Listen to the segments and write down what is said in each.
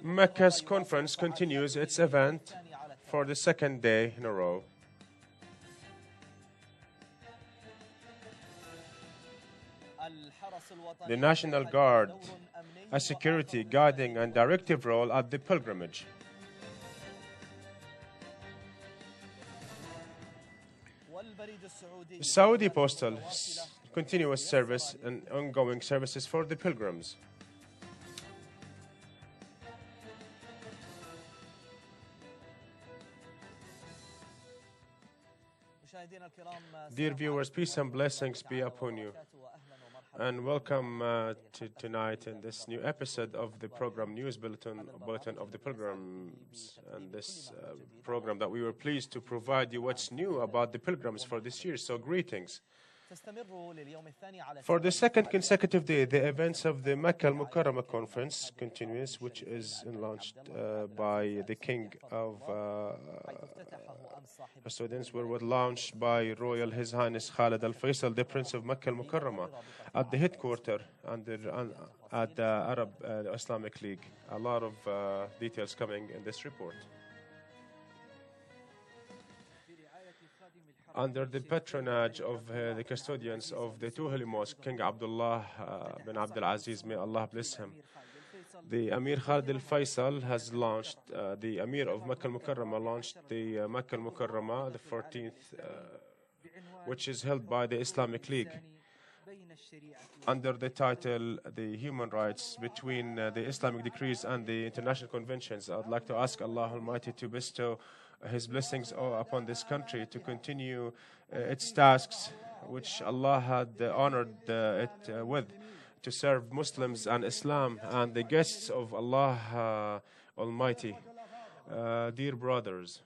Mecca's conference continues its event for the second day in a row. The National Guard, a security, guiding and directive role at the pilgrimage. Saudi Postal continuous service and ongoing services for the pilgrims. Dear viewers, peace and blessings be upon you, and welcome to tonight in this new episode of the program News Bulletin of the Pilgrims, and this program that we were pleased to provide you what's new about the pilgrims for this year. So greetings. For the second consecutive day, the events of the Mecca al-Mukarramah conference continues, which is launched by the King of Custodians, were launched by Royal His Highness Khalid Al Faisal, the Prince of Mecca al-Mukarramah, at the headquarters at the Arab Islamic League. A lot of details coming in this report. Under the patronage of the custodians of the two holy mosques, King Abdullah bin Abdul Aziz, may Allah bless him, the Amir Khalid Al Faisal has launched, the Amir of Mecca al Mukarramah launched the Mecca al Mukarramah, the 14th, which is held by the Islamic League, under the title The Human Rights Between the Islamic Decrees and the International Conventions. I'd like to ask Allah Almighty to bestow His blessings upon this country to continue its tasks, which Allah had honored it with, to serve Muslims and Islam and the guests of Allah Almighty. Dear brothers,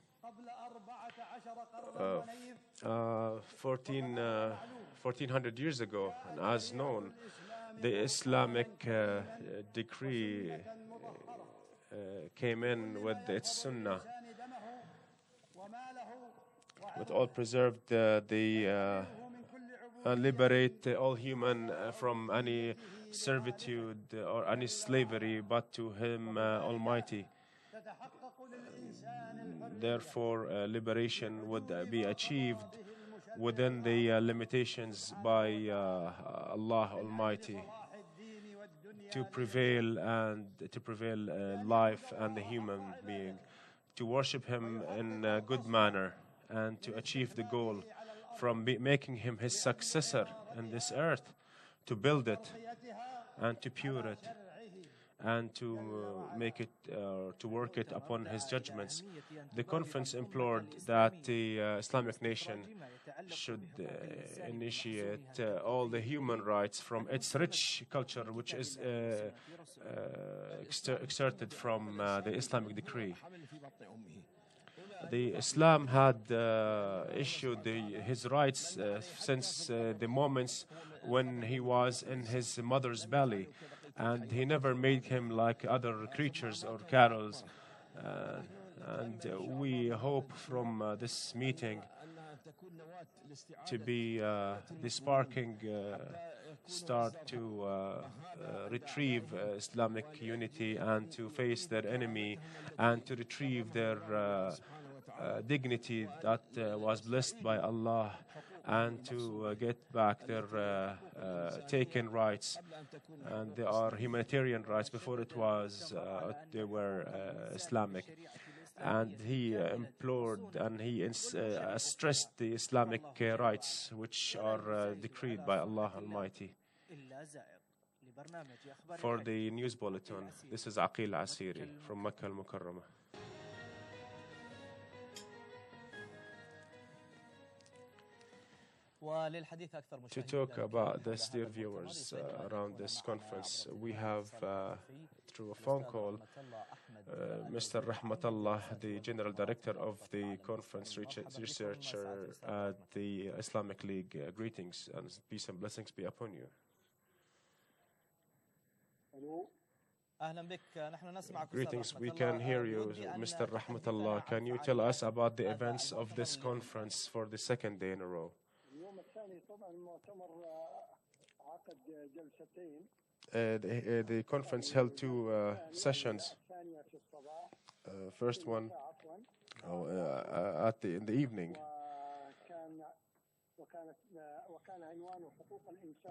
1400 years ago, and as known, the Islamic decree came in with its Sunnah, with all preserved and liberate all human from any servitude or any slavery, but to Him Almighty. Therefore, liberation would be achieved within the limitations by Allah Almighty, to prevail life and the human being, to worship Him in a good manner, and to achieve the goal from making Him His successor in this earth, to build it and to pure it, and to make it, to work it upon His judgments. The conference implored that the Islamic nation should initiate all the human rights from its rich culture, which is exerted from the Islamic decree. The Islam had issued his rights since the moments when he was in his mother's belly, and He never made him like other creatures or cattle. And we hope from this meeting to be the sparking start to retrieve Islamic unity and to face their enemy and to retrieve their dignity that was blessed by Allah, and to get back their taken rights, and they are humanitarian rights. Before it was they were Islamic, and he implored and he stressed the Islamic rights which are decreed by Allah Almighty. For the news bulletin, this is Aqil Asiri from Mecca al-Mukarramah. To talk about this, dear viewers, around this conference, we have, through a phone call, Mr. Rahmatullah, the General Director of the conference researcher at the Islamic League. Greetings and peace and blessings be upon you. Greetings, we can hear you, Mr. Rahmatullah. Can you tell us about the events of this conference for the second day in a row? The conference held two sessions. First one in the evening,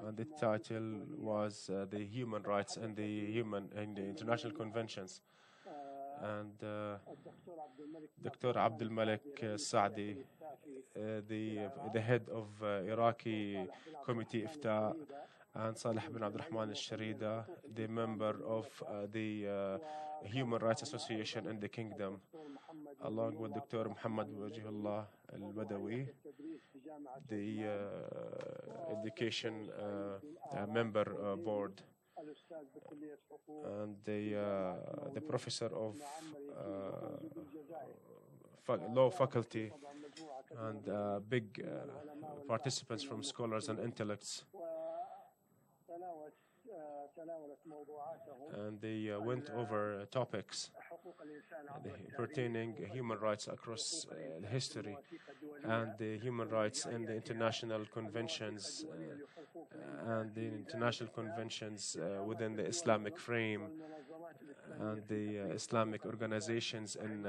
and the title was the human rights and the international conventions. And Dr. Abdul Malik Saadi, the head of Iraqi Committee Ifta, and Salih bin Abdurrahman al-Sharida, the member of the Human Rights Association in the Kingdom, along with Dr. Muhammad Wajihullah al-Badawi, the education member board, and the professor of law faculty, and big participants from scholars and intellects. And they went over topics pertaining human rights across history, and the human rights and the international conventions and the international conventions within the Islamic frame, and the Islamic organizations in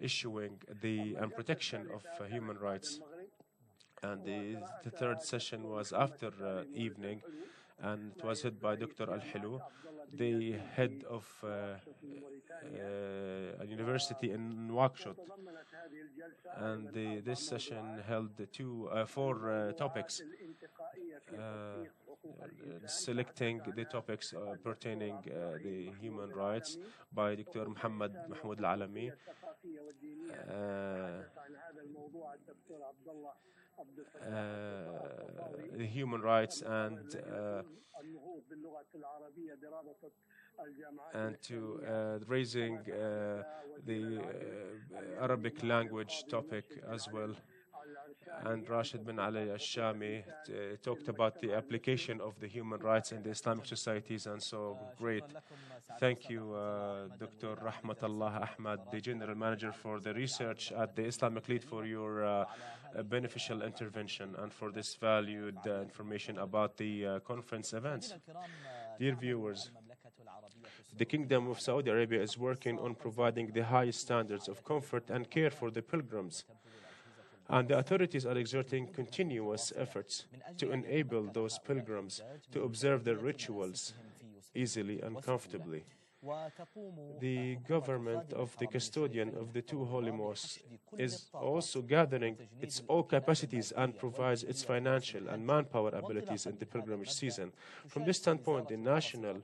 issuing and protection of human rights. And the third session was after evening, and it was held by Dr. Al-Hilu, the head of a university in Nouakchott. And this session held four topics, selecting the topics pertaining the human rights by Dr. Muhammad Mahmoud Al-Alami, the human rights and to raising the Arabic language topic as well. And Rashid bin Ali al-Shami talked about the application of the human rights in the Islamic societies, and so great. Thank you, Dr. Rahmatullah Ahmad, the General Manager for the Research at the Islamic Lead, for your beneficial intervention and for this valued information about the conference events. Dear viewers, the Kingdom of Saudi Arabia is working on providing the highest standards of comfort and care for the pilgrims, and the authorities are exerting continuous efforts to enable those pilgrims to observe their rituals easily and comfortably. The government of the custodian of the two holy mosques is also gathering its all capacities and provides its financial and manpower abilities in the pilgrimage season. From this standpoint, the National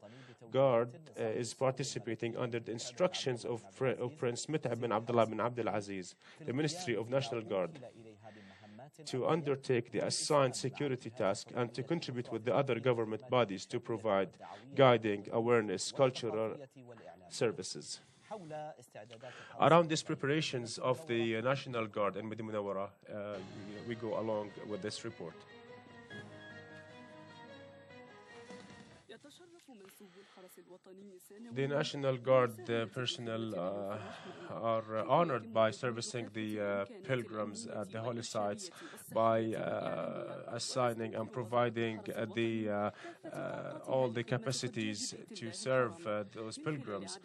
Guard is participating under the instructions of Prince Mit'ab bin Abdullah bin Abdul Aziz, the Ministry of National Guard, to undertake the assigned security task and to contribute with the other government bodies to provide guiding, awareness, cultural services. Around these preparations of the National Guard in Medina Munawwara, we go along with this report. The National Guard personnel are honored by servicing the pilgrims at the holy sites by assigning and providing all the capacities to serve those pilgrims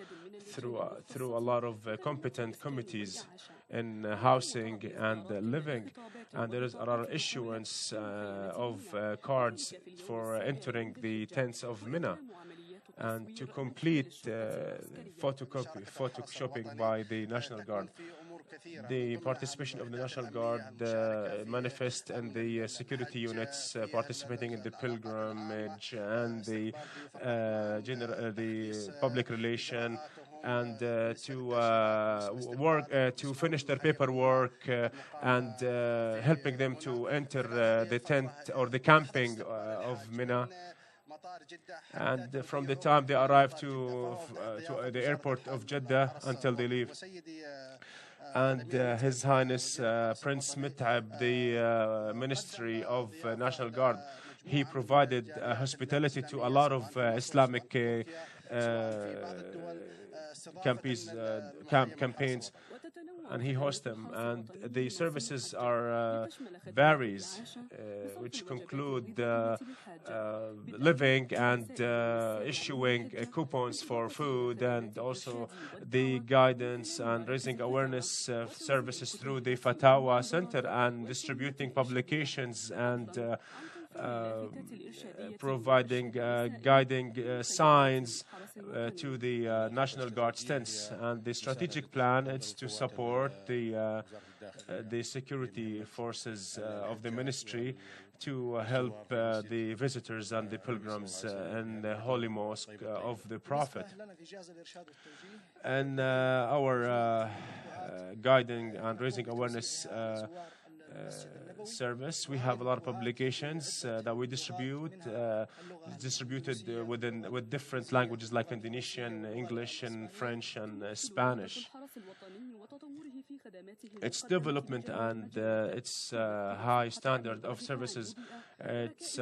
through a lot of competent committees in housing and living, and there is a lot of issuance of cards for entering the tents of Mina, and to complete photoshopping by the National Guard. The participation of the National Guard manifests in the security units participating in the pilgrimage and the public relation, and to work to finish their paperwork and helping them to enter the tent or the camping of Mina. And from the time they arrive to the airport of Jeddah until they leave. And His Highness Prince Mit'ab, the Ministry of National Guard, he provided hospitality to a lot of Islamic campaigns and he hosts them. And the services are varies, which conclude living and issuing coupons for food, and also the guidance and raising awareness services through the Fatawa Center, and distributing publications and providing guiding signs to the National Guard tents. And the strategic plan is to support the security forces of the ministry to help the visitors and the pilgrims in the Holy Mosque of the Prophet. And our guiding and raising awareness service, we have a lot of publications that we distributed with different languages like Indonesian, English, and French, and Spanish. Its development and its high standard of services, its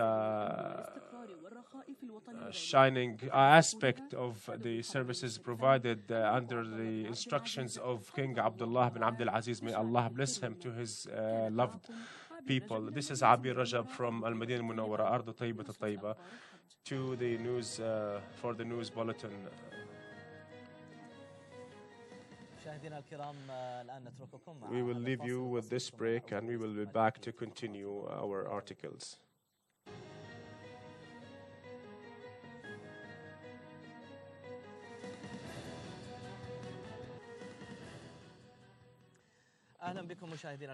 shining aspect of the services provided under the instructions of King Abdullah bin Abdul Aziz, may Allah bless him, to his loved people. This is Abir Rajab from Al Madinah Munawwara, Ardu Tayyibat Al-Tayyiba, to the news for the news bulletin. We will leave you with this break, and we will be back to continue our articles.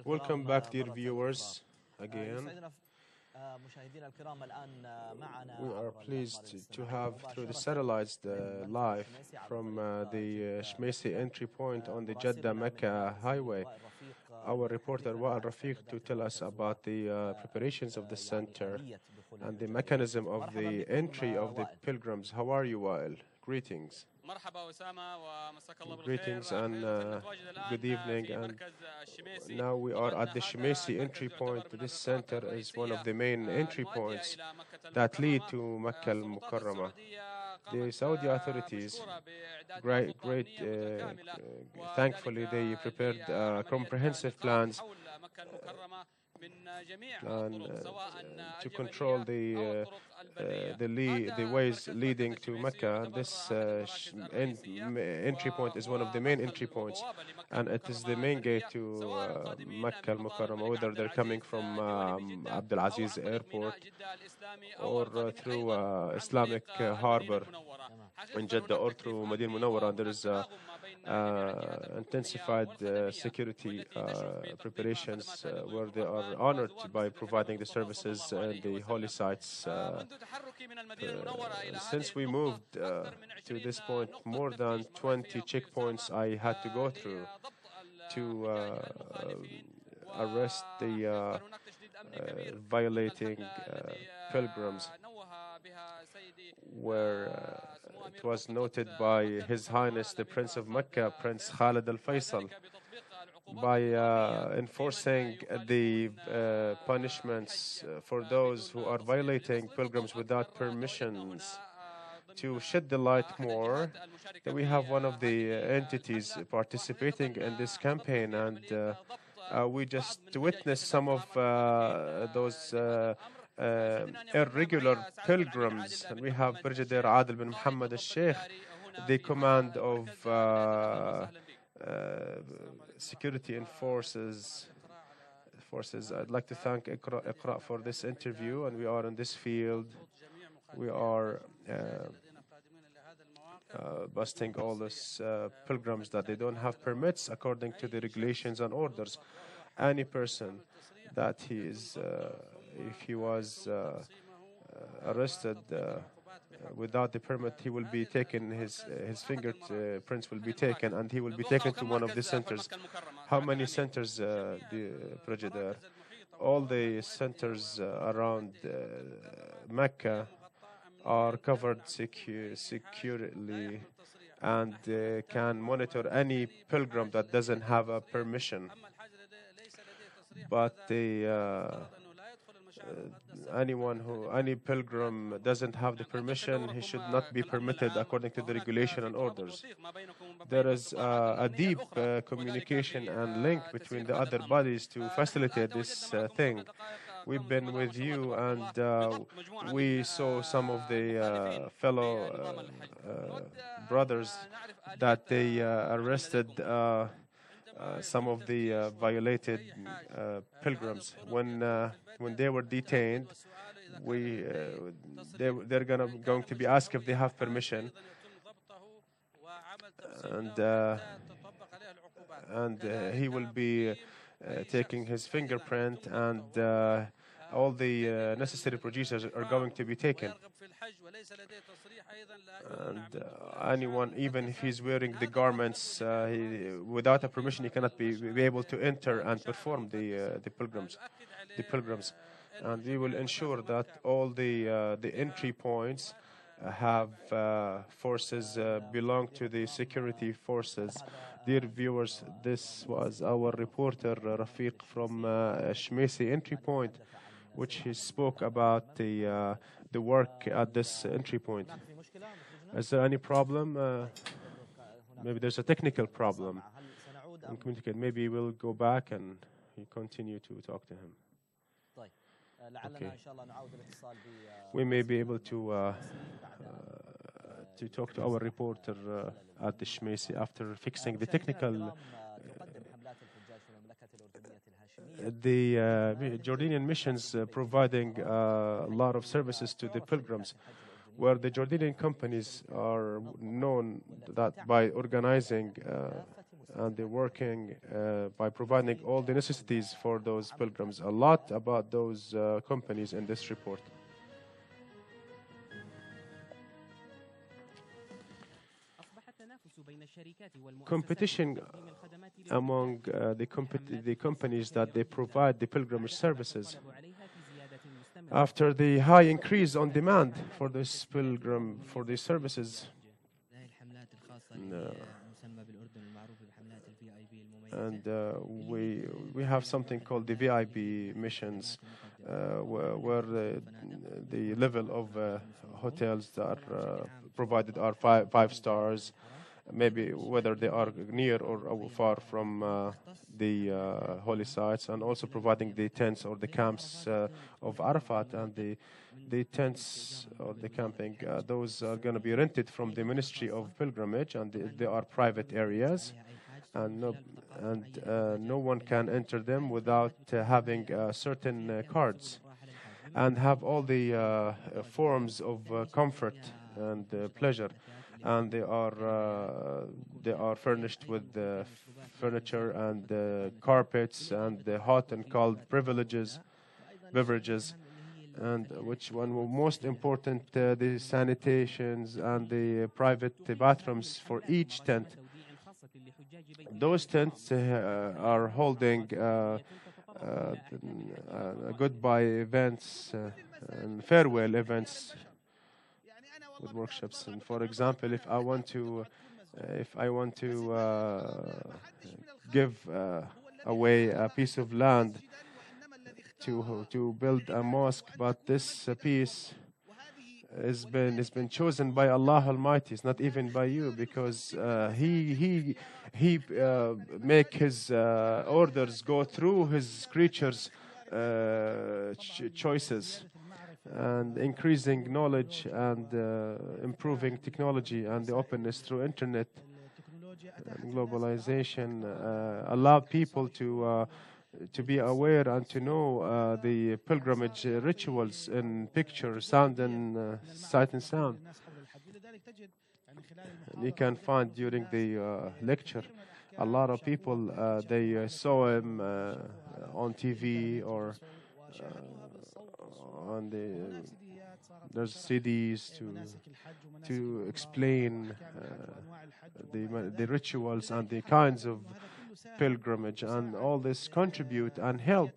Welcome back, dear viewers, again. We are pleased to have through the satellites live from the Shmaisi entry point on the Jeddah-Mecca highway, our reporter Wa'al Rafiq, to tell us about the preparations of the center and the mechanism of the entry of the pilgrims. How are you, Wa'al? Greetings. Greetings and good evening. And now we are at the Shmaisi entry point. This center is one of the main entry points that lead to Mecca al-Mukarramah. The Saudi authorities, thankfully, they prepared comprehensive plans and to control the ways leading to Mecca. This entry point is one of the main entry points, and it is the main gate to Mecca al-Mukarramah, whether they're coming from Abdul Aziz Airport or through Islamic Harbor in Jeddah or through Madinah Munawwara. There is intensified security preparations where they are honored by providing the services and the holy sites. Since we moved to this point, more than 20 checkpoints I had to go through to arrest the violating pilgrims, where it was noted by His Highness the Prince of Mecca, Prince Khalid al-Faisal, by enforcing the punishments for those who are violating pilgrims without permissions. To shed the light more, we have one of the entities participating in this campaign, and we just witnessed some of those irregular pilgrims. And we have Brigadier Adil bin Muhammad al-Sheikh, the command of security and forces. I'd like to thank Iqraa for this interview, and we are in this field. We are busting all these pilgrims that they don't have permits according to the regulations and orders. Any person that he is if he was arrested without the permit, he will be taken, his fingerprints will be taken, and he will be taken to one of the centers. How many centers, the Brigadier? All the centers around Mecca are covered securely, and can monitor any pilgrim that doesn't have a permission. But any pilgrim doesn't have the permission, he should not be permitted according to the regulation and orders. There is a deep communication and link between the other bodies to facilitate this thing. We've been with you, and we saw some of the fellow brothers that they arrested some of the violated pilgrims when they were detained. We they're going to be asked if they have permission, and he will be taking his fingerprint, and all the necessary procedures are going to be taken. And anyone, even if he's wearing the garments, without a permission, he cannot be able to enter and perform the pilgrims. And we will ensure that all the entry points have forces belong to the security forces. Dear viewers, this was our reporter Rafiq from Shmesi entry point, which he spoke about the work at this entry point. Is there any problem? Maybe there's a technical problem. Communicate. Maybe we'll go back and continue to talk to him. Okay. We may be able to talk to our reporter at the Shmesi after fixing the technical. The Jordanian missions providing a lot of services to the pilgrims, where the Jordanian companies are known that by organizing and they're working by providing all the necessities for those pilgrims. A lot about those companies in this report. Competition among the companies that they provide the pilgrimage services. After the high increase on demand for this for these services, and we have something called the VIP missions, where the level of hotels that are provided are five stars, maybe whether they are near or far from the holy sites, and also providing the tents or the camps of Arafat, and the tents or the camping. Those are going to be rented from the Ministry of Pilgrimage, and they are private areas, and no one can enter them without having certain cards, and have all the forms of comfort and pleasure. And they are furnished with furniture and carpets and hot and cold beverages, and which one were most important, the sanitations and the private bathrooms for each tent. Those tents are holding goodbye events and farewell events with workshops. And for example, if I want to give away a piece of land to build a mosque, but this piece has been chosen by Allah Almighty. It's not even by you, because He make His orders go through His creatures' choices, and increasing knowledge and improving technology and the openness through internet and globalization allow people to be aware and to know the pilgrimage rituals in picture, sound, and sight and sound. And you can find during the lecture a lot of people they saw him on TV or on there's CDs to explain the rituals and the kinds of pilgrimage, and all this contribute and help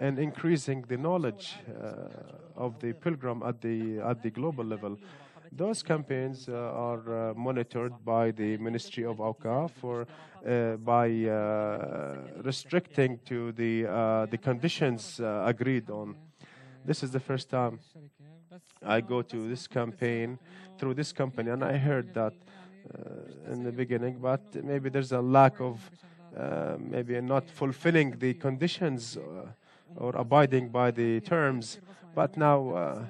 in increasing the knowledge of the pilgrim at the global level. Those campaigns are monitored by the Ministry of Awqaf by restricting to the conditions agreed on. This is the first time I go to this campaign through this company, and I heard that in the beginning, but maybe there's a lack of maybe not fulfilling the conditions or abiding by the terms. But now,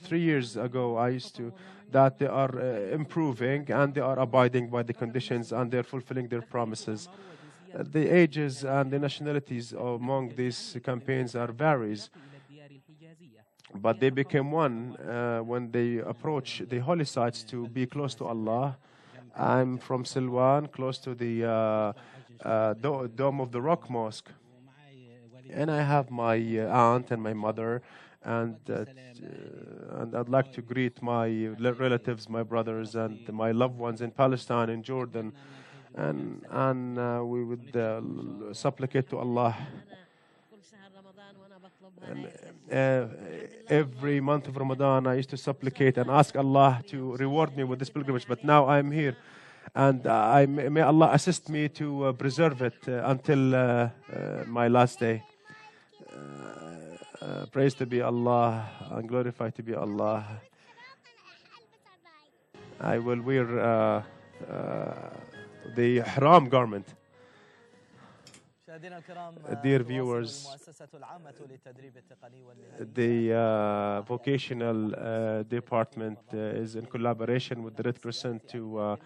3 years ago, I used to that they are improving and they are abiding by the conditions and they're fulfilling their promises. The ages and the nationalities among these campaigns are varies, but they became one when they approach the holy sites to be close to Allah. I'm from Silwan, close to the Dome of the Rock Mosque, and I have my aunt and my mother, and I'd like to greet my relatives, my brothers, and my loved ones in Palestine and Jordan, and we would supplicate to Allah. And every month of Ramadan, I used to supplicate and ask Allah to reward me with this pilgrimage. But now I'm here, and may Allah assist me to preserve it until my last day. Praise to be Allah and glorified to be Allah. I will wear the ihram garment. Dear viewers, the vocational department is in collaboration with the Red Crescent to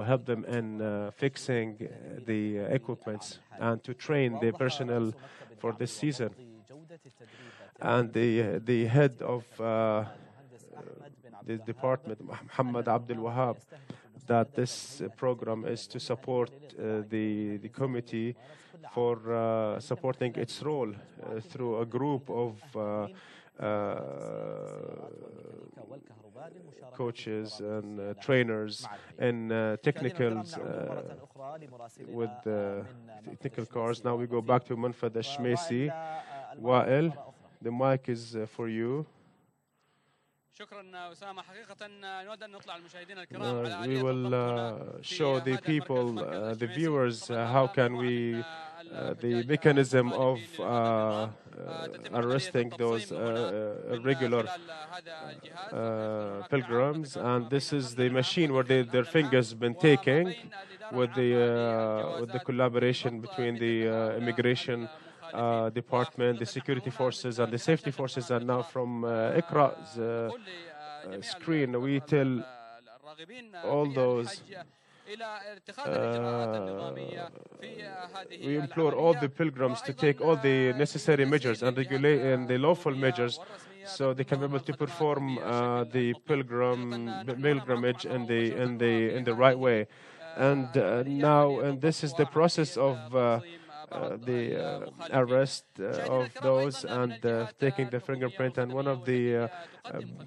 help them in fixing the equipments and to train the personnel for this season. And the head of the department, Muhammad Abdul Wahab, that this program is to support the committee for supporting its role through a group of coaches and trainers and technicals with technical cars. Now we go back to Manfad al-Shmaisi. Wa'il, the mic is for you. We will show the people, the viewers, how can we, the mechanism of arresting those irregular pilgrims, and this is the machine where their fingers been taking with the collaboration between the immigration department, the security forces, and the safety forces. And now from Iqraa's screen, we tell all those. We implore all the pilgrims to take all the necessary measures and regulate and the lawful measures, so they can be able to perform the pilgrimage in the right way. And now, and this is the process of the arrest of those and taking the fingerprint. And one of the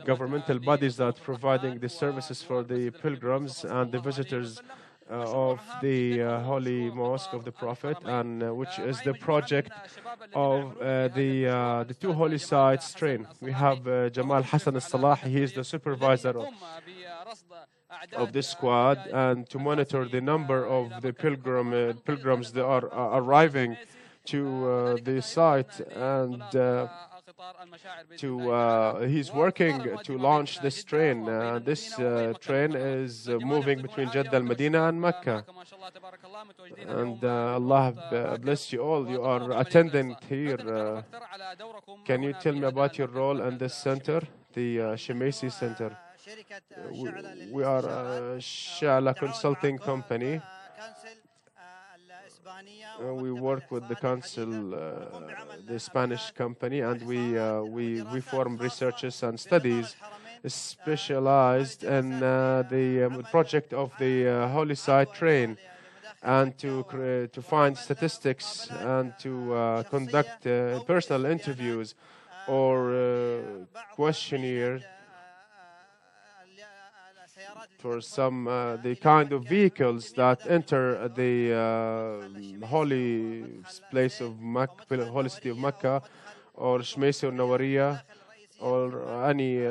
governmental bodies that providing the services for the pilgrims and the visitors of the Holy Mosque of the Prophet, and which is the project of the two holy sites train. We have Jamal Hassan al-Salah. He is the supervisor of this squad, and to monitor the number of the pilgrims that are arriving to the site, and he's working to launch this train. This train is moving between Jeddah al-Medina and Mecca. And Allah bless you all. You are attending here. Can you tell me about your role in this center, the Shemaisi Center? We are a Shala consulting company. We work with the council, the Spanish company, and we form researches and studies specialized in the project of the Holy Site Train, and to find statistics and to conduct personal interviews or questionnaire for some the kind of vehicles that enter the holy place of Mecca, holy city of Mecca, or Shmaisi or Nawariya, or any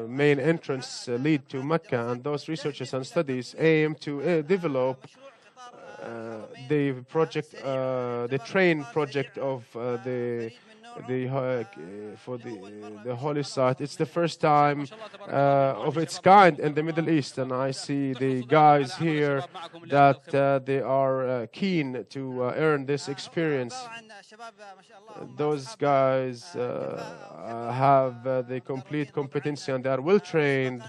main entrance lead to Mecca. And those researches and studies aim to develop the project, the train project of the for the holy site. It's the first time of its kind in the Middle East, and I see the guys here that they are keen to earn this experience. Those guys have the complete competency and they are well trained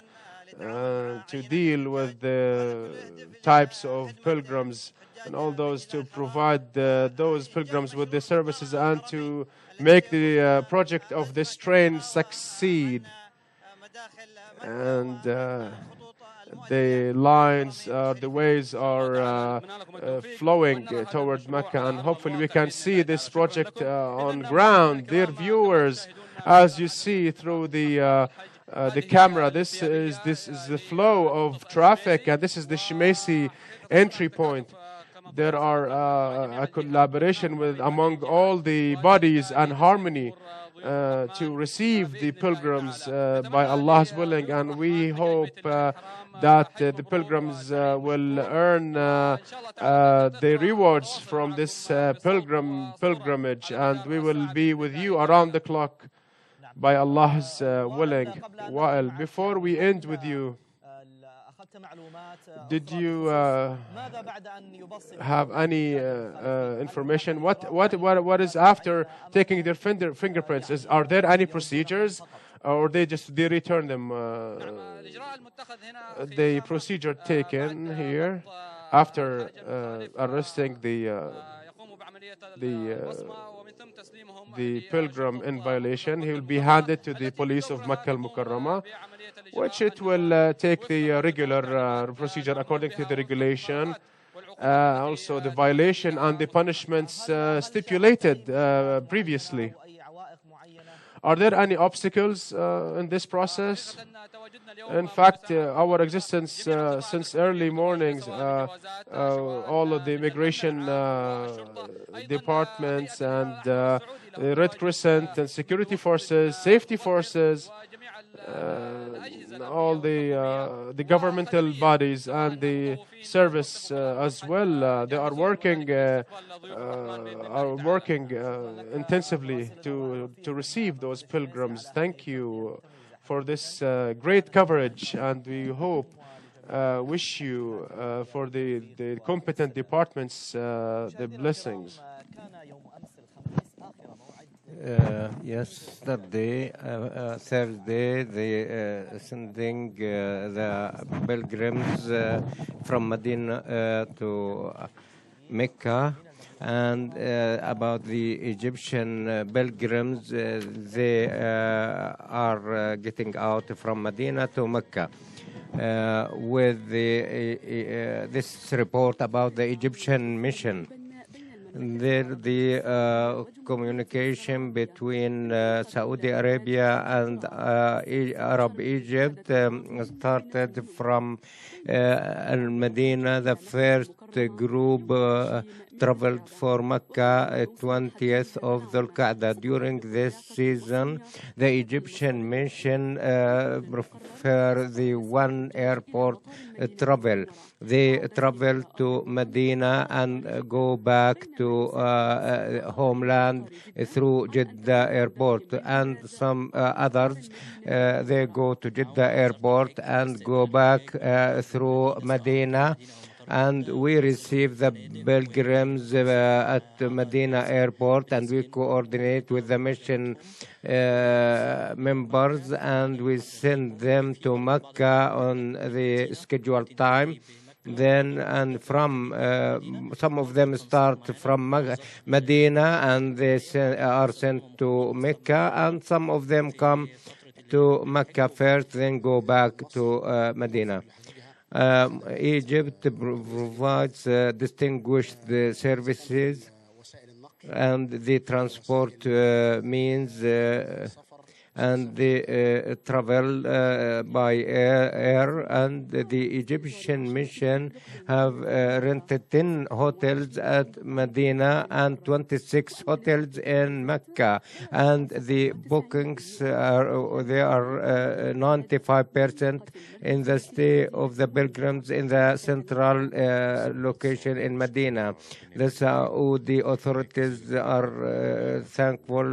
to deal with the types of pilgrims and all those, to provide those pilgrims with the services and to make the project of this train succeed. And the lines, the ways are flowing towards Mecca, and hopefully we can see this project on ground. Dear viewers, as you see through the camera, this is the flow of traffic, and this is the Shemesi entry point. There are a collaboration among all the bodies and harmony to receive the pilgrims by Allah's willing, and we hope that the pilgrims will earn the rewards from this pilgrimage, and we will be with you around the clock by Allah's willing. While before we end with you, did you have any information? What is after taking their fingerprints? Are there any procedures, or they return them? The procedure taken here after arresting the pilgrim in violation, he will be handed to the police of Makkah al-Mukarramah, which it will take the regular procedure according to the regulation. Also the violation and the punishments stipulated previously. Are there any obstacles in this process? In fact, our existence since early mornings, all of the immigration departments and the Red Crescent and security forces, safety forces, all the governmental bodies and the service as well, they are working intensively to receive those pilgrims. Thank you for this great coverage, and we hope, wish you for the competent departments the blessings. Yesterday, Thursday, they sending the pilgrims from Medina to Mecca. And about the Egyptian pilgrims, they are getting out from Medina to Mecca. With this report about the Egyptian mission, the communication between Saudi Arabia and Arab Egypt started from Al-Medina. The first group traveled for Mecca 20th of Dhul Qa'dah. During this season, the Egyptian mission prefer the one airport travel. They travel to Medina and go back to homeland through Jeddah airport, and some others they go to Jeddah airport and go back through Medina. And we receive the pilgrims at Medina airport, and we coordinate with the mission members, and we send them to Mecca on the scheduled time. Then, and from some of them start from Medina and they are sent to Mecca, and some of them come to Mecca first, then go back to Medina. Egypt provides distinguished services and the transport means, and they travel by air, and the Egyptian mission have rented 10 hotels at Medina and 26 hotels in Mecca, and the bookings they are 95% in the stay of the pilgrims in the central location in Medina. The Saudi authorities are thankful.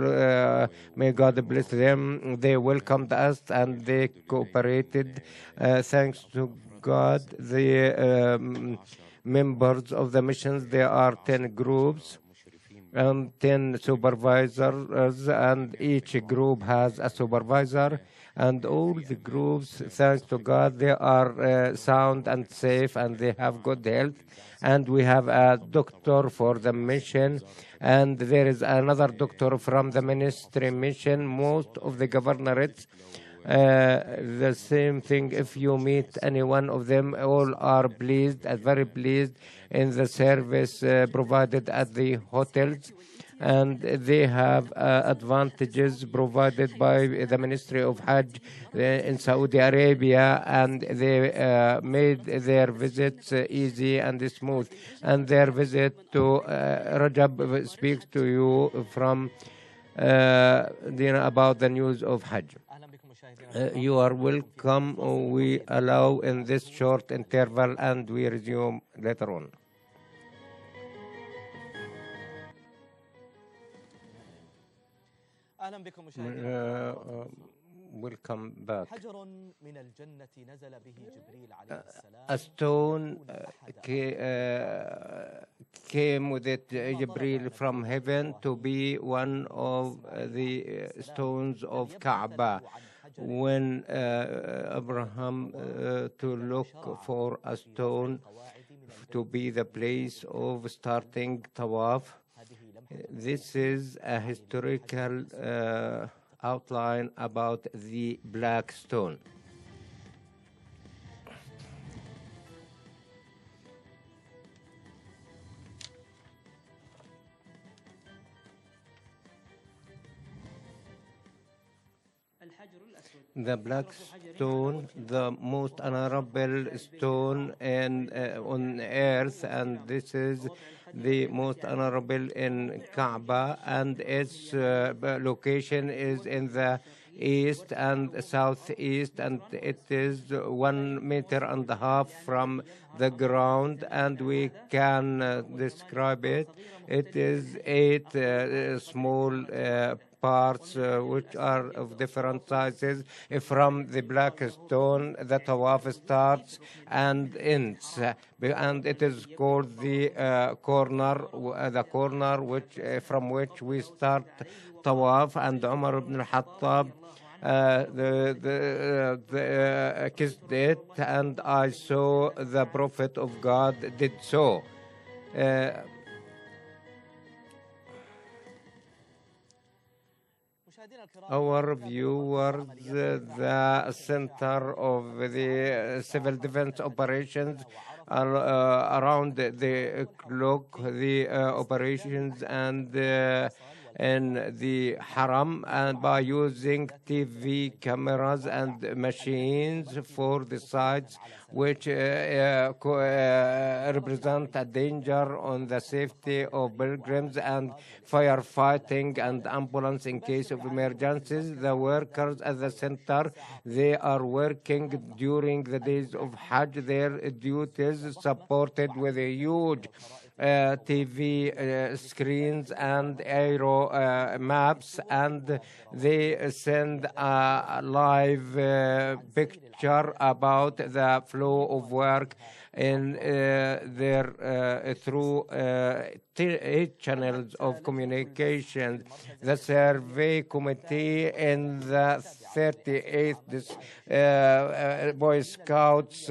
May God bless them. They welcomed us and they cooperated. Thanks to God, the members of the missions, there are 10 groups and 10 supervisors, and each group has a supervisor. And all the groups, thanks to God, they are sound and safe, and they have good health. And we have a doctor for the mission, and there is another doctor from the ministry mission. Most of the governorates, the same thing. If you meet any one of them, all are pleased, very pleased in the service provided at the hotels, and they have advantages provided by the Ministry of Hajj in Saudi Arabia, and they made their visits easy and smooth. And their visit to Rajab speaks to you from about the news of Hajj. You are welcome. We allow in this short interval, and we resume later on. Welcome back. A stone came with it, Jibril, from heaven to be one of the stones of Kaaba. When Abraham to look for a stone to be the place of starting Tawaf, this is a historical outline about the black stone. The black stone, the most honorable stone on earth, and this is the most honorable in Kaaba, and its location is in the east and southeast, and it is 1.5 meters from the ground, and we can describe it. It is 8 small parts which are of different sizes. From the black stone, the Tawaf starts and ends, and it is called the corner which from which we start Tawaf. And Umar ibn al-Khattab kissed it, and I saw the Prophet of God did so. Our viewers, the center of the civil defense operations are around the clock, the operations and in the Haram, and by using TV cameras and machines for the sites which represent a danger on the safety of pilgrims, and firefighting and ambulance in case of emergencies. The workers at the center, they are working during the days of Hajj. Their duties supported with a huge TV screens and aero maps, and they send a live picture about the flow of work in their through 8 channels of communication. The survey committee in the 38th Boy Scouts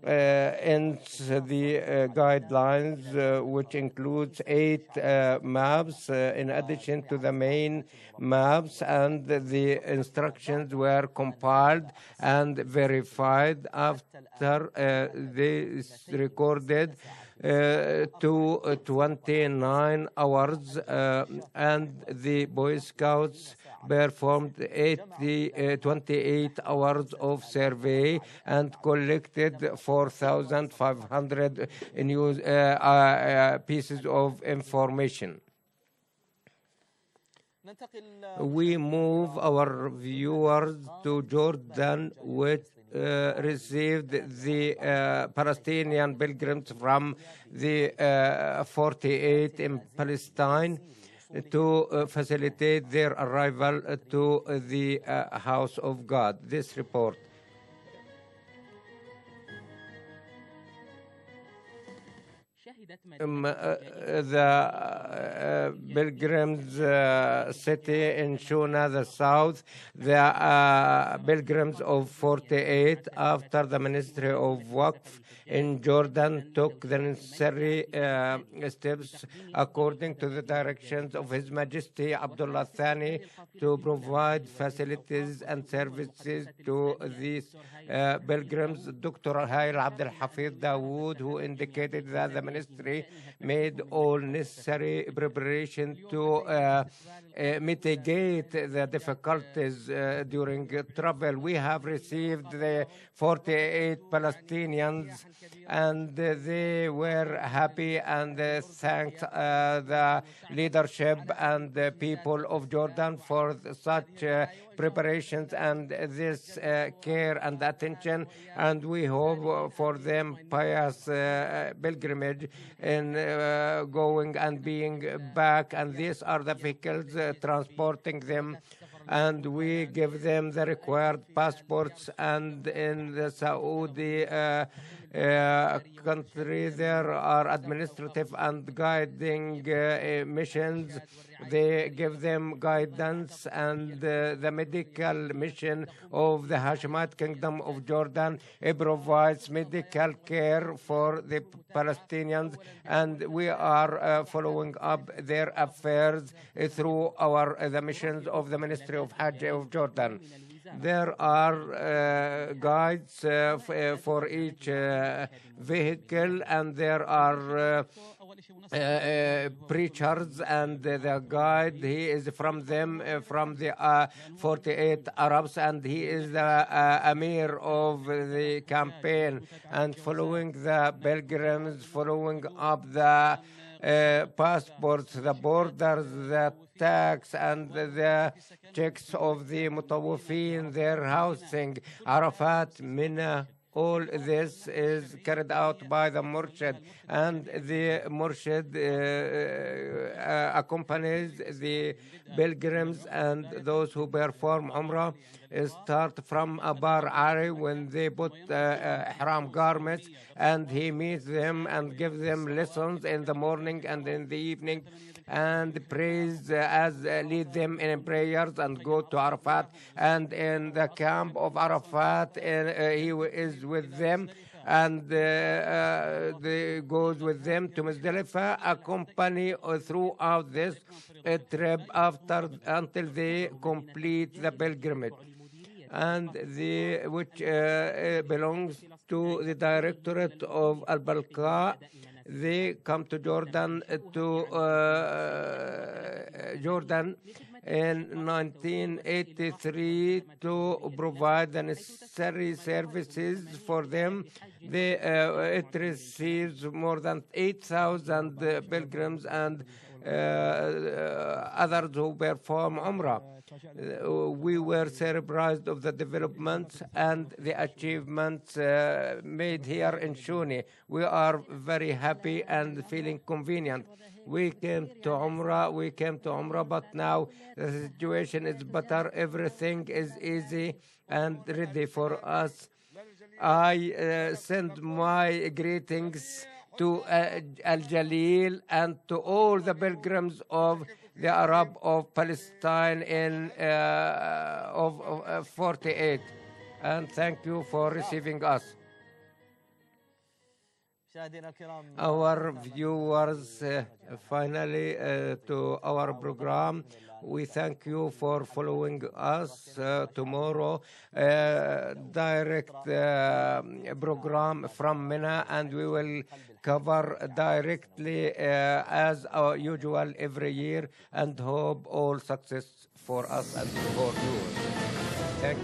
ends the guidelines, which includes 8 maps in addition to the main maps, and the instructions were compiled and verified after they recorded to 29 hours, and the Boy Scouts performed 28 hours of survey and collected 4,500 news pieces of information. We move our viewers to Jordan, which received the Palestinian pilgrims from the 48 in Palestine to facilitate their arrival to the house of God. This report. The pilgrims city in Shuna, the south, the pilgrims of 48, after the Ministry of Waqf in Jordan took the necessary steps according to the directions of His Majesty Abdullah Thani to provide facilities and services to these pilgrims. Dr. Hail Abdel Hafiz Dawood, who indicated that the ministry made all necessary preparation to mitigate the difficulties during travel. We have received the 48 Palestinians, and they were happy and thanked the leadership and the people of Jordan for such preparations and this care and attention, and we hope for them pious pilgrimage in going and being back, and these are the vehicles transporting them, and we give them the required passports. And in the Saudi country there are administrative and guiding missions. They give them guidance, and the medical mission of the Hashemite Kingdom of Jordan provides medical care for the Palestinians, and we are following up their affairs through the missions of the Ministry of Hajj of Jordan. There are guides for each vehicle, and there are preachers, and the guide, he is from them, from the 48 Arabs, and he is the Amir of the campaign, and following the pilgrims, following up the passports, the borders, the tax, and the checks of the mutawafin, their housing, Arafat, Mina. All this is carried out by the Murshid, and the Murshid accompanies the pilgrims and those who perform Umrah. Start from Abar Ari when they put ihram garments, and he meets them and gives them lessons in the morning and in the evening, and prays lead them in prayers, and go to Arafat, and in the camp of Arafat he is with them, and goes with them to Muzdalifah, accompany throughout this trip until they complete the pilgrimage, and which belongs to the Directorate of Al-Balqa. They come to Jordan Jordan in 1983 to provide the necessary services for them. It receives more than 8,000 pilgrims and others who perform Umrah. We were surprised of the developments and the achievements made here in Shuni. We are very happy and feeling convenient. We came to Umrah, but now the situation is better. Everything is easy and ready for us. I send my greetings to Al-Jalil and to all the pilgrims of the Arab of Palestine in 48, and thank you for receiving us. Our viewers, finally to our program. We thank you for following us. Tomorrow, direct program from Mina, and we will cover directly as usual every year, and hope all success for us and for you. Thank you.